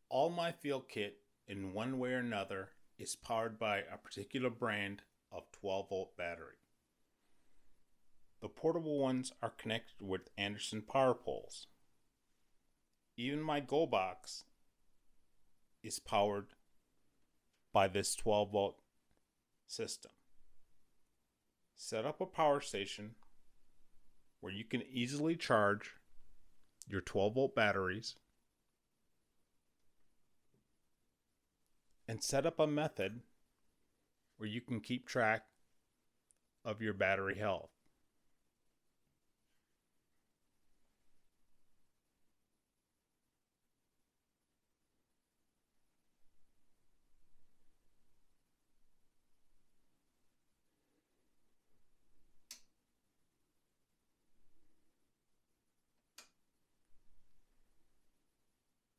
All my field kit, in one way or another, is powered by a particular brand of 12-volt battery. The portable ones are connected with Anderson power poles. Even my Go box is powered by this 12-volt system. Set up a power station where you can easily charge your 12-volt batteries and set up a method where you can keep track of your battery health.